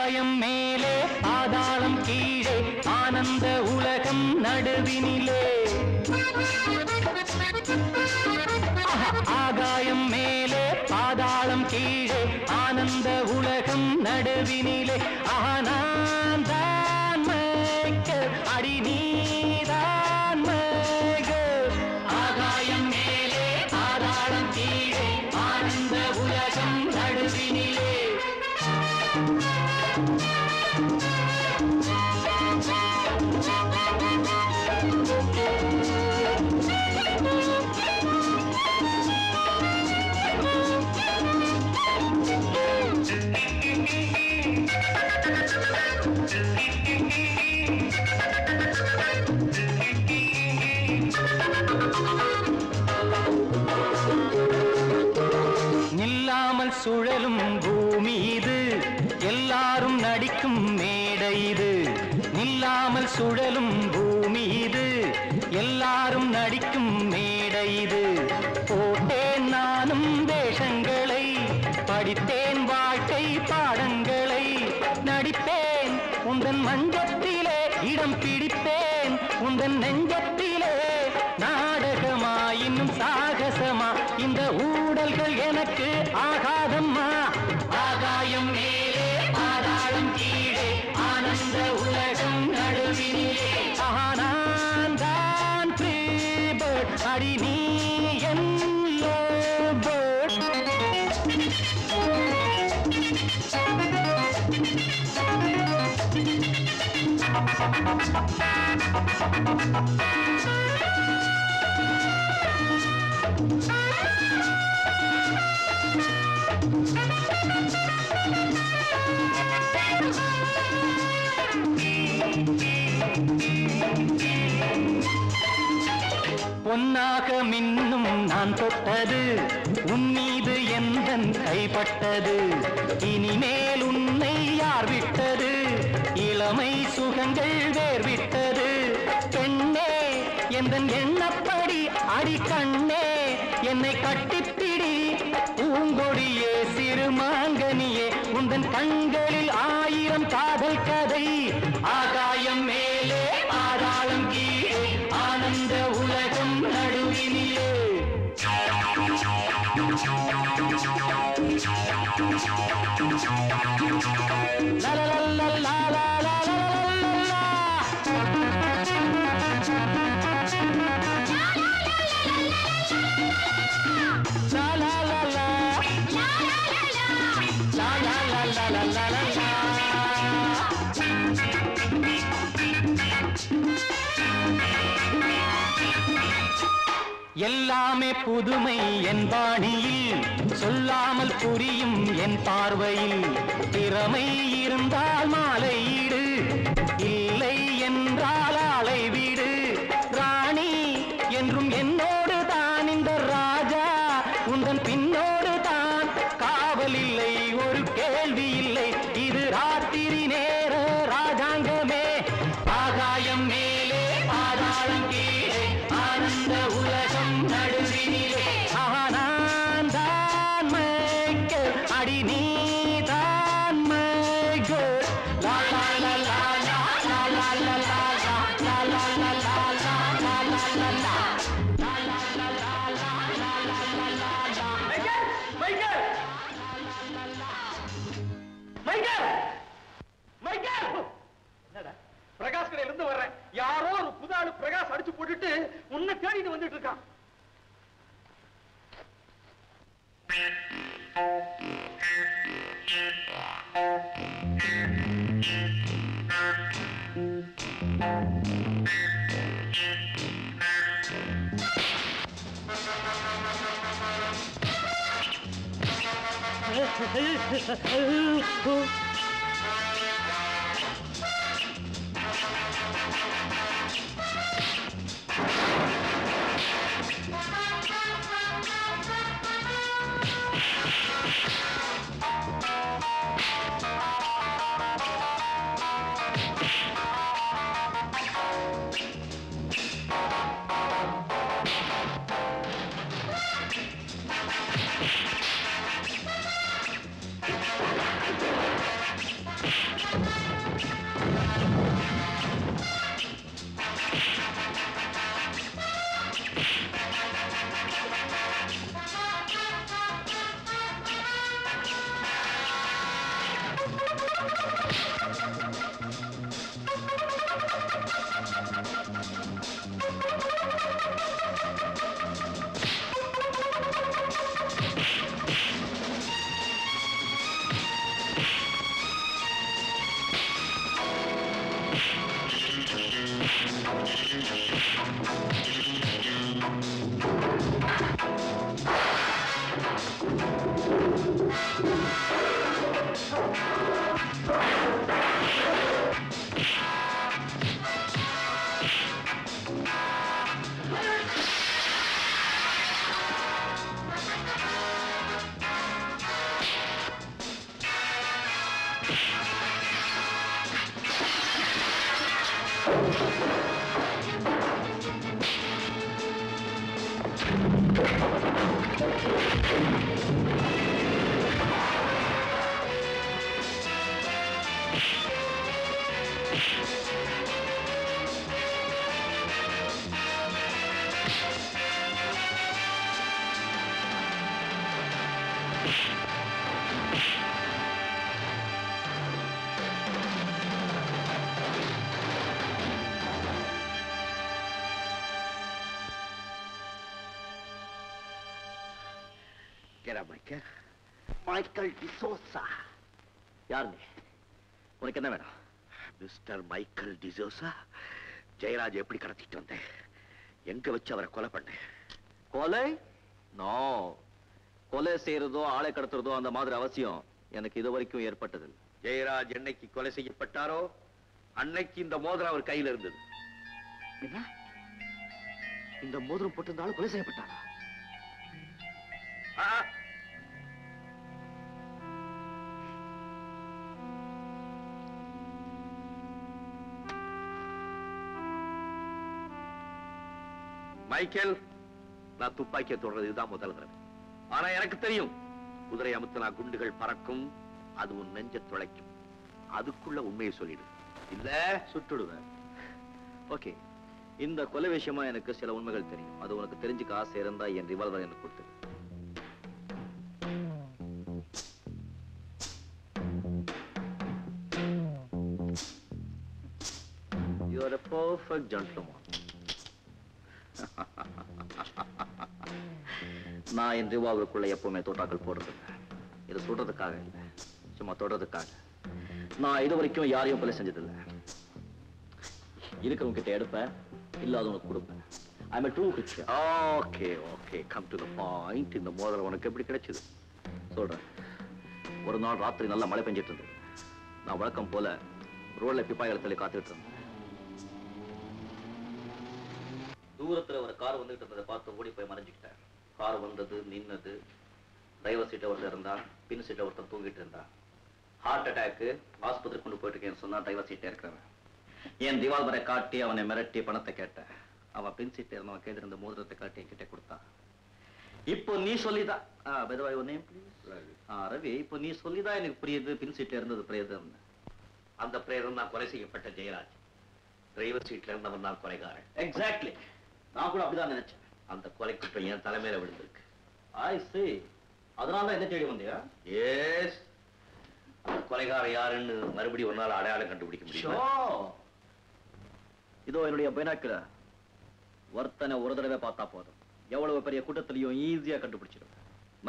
ஆகாயம் மேலே பாதாளம் கீழே ஆனந்த உலகம் நடுவினிலே ஆகாயம் மேலே பாதாளம் கீழே ஆனந்த உலகம் நடுவினிலே நான் தான் மைக்கேல் அடி நீதான் மைக்கேல் ஆகாயம் மேலே பாதாளம் கீழே ஆனந்த உலகம் நடுவினிலே நில்லாமல் சுழலும் பூமி இது எல்லாரும் நடிக்கும் மேடை இது நில்லாமல் சுழலும் பூமி இது எல்லாரும் நடிக்கும் மேடை இது போட்டேன் நானும் வேஷங்களை படித்தேன் வாழ்க்கை பாடங்களை நடிப்பேன் உந்தன் மஞ்சத்திலே இடம் பிடிப்பேன் உந்தன் நெஞ்சத்திலே நாடகமா இன்னும் சாகசமா இந்த ஊடல்கள் எனக்கு ஆகாதம்மா ஆகாயம் மேலே பாதாளம் கீழே ஆனந்த உலகம் நடுவினிலே நான் தான் ஃப்ரீ பேர்ட் அடி நீ என் லவ் பொன்னாக மின்னும் நான் தொட்டது உன் மீது எந்தன் கைப்பட்டது இனிமேல் உன்னை யார் விட்டது இளமை சுகங்கள் வேர்விட்டது பெண்ணே எந்தன் எண்ணப்படி அடி கண்ணே என்னை கட்டிப்பிடி பூங்கொடியே சிறுமாங்கனியே உந்தன் கண்களில் ஆயிரம் காதல் கதை ஆகாயம் மேலே பாதாளம் கீழே ஆனந்த உலகம் நடுவினிலே எல்லாமே புதுமை என் பாணியில் சொல்லாமல் புரியும் என் பார்வையில் திறமை இருந்தால் மாலையீடு இல்லை என்றால் ஆளை வீடு ராணி என்றும் என்னோடு தான் இந்த ராஜா உந்தன் பின்னோடு தான் காவல் இல்லை ஒரு கேள்வி இல்லை இது ராத்திரி நேர ராஜாங்கமே ஆகாயம் மேலே பாதாளம் கீழே ஆனந்த உலகம் நடுவினிலே நான் தான் மைக்கேல் அடி நீ தான் மைக்கேல் லா லா லா லா லா லா லா லா லா லா லா லா லா லா லா லா பிரகாஷ் கடையில இருந்து வர்றேன் யாரோ ஒரு புது ஆளு பிரகாஷ் அடிச்சு போட்டுட்டு உன்னை தேடிட்டு வந்துட்டு இருக்கான் மைக்கேல் டிசோசா. யார் நீ? உனக்கு என்ன வேணும்? மிஸ்டர் மைக்கேல் டிசோசா, ஜெயராஜ் எப்படி கடத்திட்டு வந்தேன்? எங்க வச்சு அவரை கொலை பண்ணேன்? கொலை? நோ, கொலை செய்யறதோ ஆளை கடத்துறதோ அந்த மாதிரி அவசியம் எனக்கு இது வரைக்கும் ஏற்பட்டது. ஜெயராஜ் என்னைக்கு கொலை செய்யப்பட்டாரோ அன்னைக்கு இந்த மோதிரம் அவர் கையில் இருந்தது. என்ன? இந்த மோதிரம் போட்டிருந்தாலும் கொலை செய்யப்பட்டாரா? மைக்கேல், நான் துப்பாக்கியை தொடர்றது இதுதான் முதல் தடவை. ஆனா எனக்கு தெரியும், குதிரை அமுத்தினா குண்டுகள் பறக்கும், அது உன் நெஞ்ச துளைக்கும். அதுக்குள்ள உண்மையை சொல்லிடு, இல்ல சுட்டுடுவேன். ஓகே, இந்த கொலை விஷயமா எனக்கு சில உண்மைகள் தெரியும். அது உனக்கு தெரிஞ்சுக்க ஆசை இருந்தா என் ரிவால்வர் எனக்கு கொடுத்து. You are a perfect gentleman. நான் என் ரிவால்வருக்குள்ள எப்பவுமே தோட்டாக்கள் போடுறது. இது சுடுறதுக்காக இல்லை, சும்மா தொடறதுக்காக. நான் இது வரைக்கும் யாரையும் கொலை செஞ்சதில்லை. இருக்கிறவங்க கிட்ட எடுப்பேன், இல்லாதவனுக்கு கொடுப்பேன். I'm a true Christian. Okay okay, come to the point. இந்த மோதிரம் உனக்கு எப்படி கிடைச்சது? சொல்றேன். ஒரு நாள் ராத்திரி நல்லா மழை பெஞ்சிட்டு இருந்தது. நான் வழக்கம் போல ரோட்ல பிப்பாய்களை தள்ளி காத்துட்டு இருந்தேன். தூரத்துல ஒரு கார் வந்துகிட்டு இருந்ததை பார்த்து ஓடி போய் மறைஞ்சுக்கிட்டேன். கார் வந்தது, நின்னது. டிரைவர் சீட்டை ஒருத்தர் இருந்தான், பின் சீட்டை ஒருத்தர் தூங்கிட்டு இருந்தான். ஹார்ட் அட்டாக்கு, ஆஸ்பத்திரி கொண்டு போயிட்டு இருக்கேன்னு சொன்னா டிரைவர் சீட்டை இருக்கிறவன். என் ரிவால்வரை காட்டி அவனை மிரட்டி பணத்தை கேட்டேன். அவன் பின் சீட்டை இருந்தவன் கையில் இருந்த மோதிரத்தை காட்டி என்கிட்ட கொடுத்தான். இப்போ நீ சொல்லிதான் ரவி, இப்போ நீ சொல்லிதான் எனக்கு புரியுது பின் சீட்ல இருந்தது பிரேதம். அந்த பிரேதம் தான் கொலை செய்யப்பட்ட ஜெயராஜ். டிரைவர் சீட்ல இருந்தவன் தான் கொலைகாரன். எக்ஸாக்ட்லி, நான் கூட அப்படிதான் நினைச்சேன். அந்த கொலை குற்றம் என் தலைமையில விழுந்திருக்கு. ஐ see. அதனால என்ன தேடி வந்தியா? எஸ், அந்த கொலைகாரன் யாருன்னு மறுபடியும் ஒரு நாள் அடையாளம் கண்டுபிடிக்க முடியும். இதோ என்னுடைய பைனாக்குலர். ஒருத்தனை ஒரு தடவை பார்த்தா போதும், எவ்வளவு பெரிய கூட்டத்திலையும் ஈஸியா கண்டுபிடிச்சிடும்.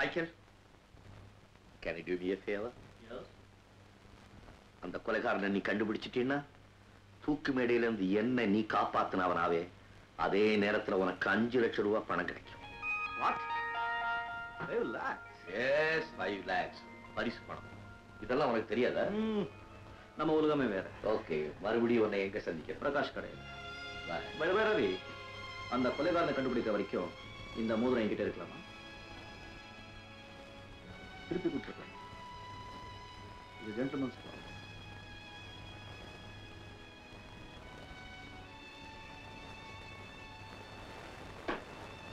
Michael, can you do me a favor? Yes. அந்த கொலைகாரனை நீ கண்டுபிடிச்சிட்டீன்னா தூக்கு மேடையில இருந்து என்ன நீ காப்பாத்தினவனாவே அதே நேரத்துல உனக்கு 5 லட்சம் ரூபாய் பணம் கிடைக்கும். What? 5 lakhs? Yes, 5 lakhs. பரிசு பணம். இதெல்லாம் உனக்கு தெரியாதா? நம்ம உலகமே வேற. ஓகே, மறுபடியும் உன்னை எங்க சந்திக்க? பிரகாஷ் கடையில். ரவி, அந்த கொலைகாரனை கண்டுபிடிக்க வரைக்கும் இந்த மோதிரம் என்கிட்ட இருக்கலாமா? திருப்பி கொடுத்துருக்கேன். இது gentleman's problem.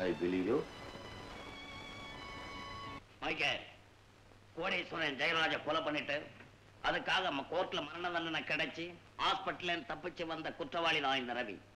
I believe you. Michael, கோடீஸ்வரன் ஜெயராஜ கொலை பண்ணிட்டு அதுக்காக கோர்ட்ல மரண தண்டனை கிடைச்சி ஹாஸ்பிட்டல் தப்பிச்சு வந்த குற்றவாளி தான் இந்த ரவி.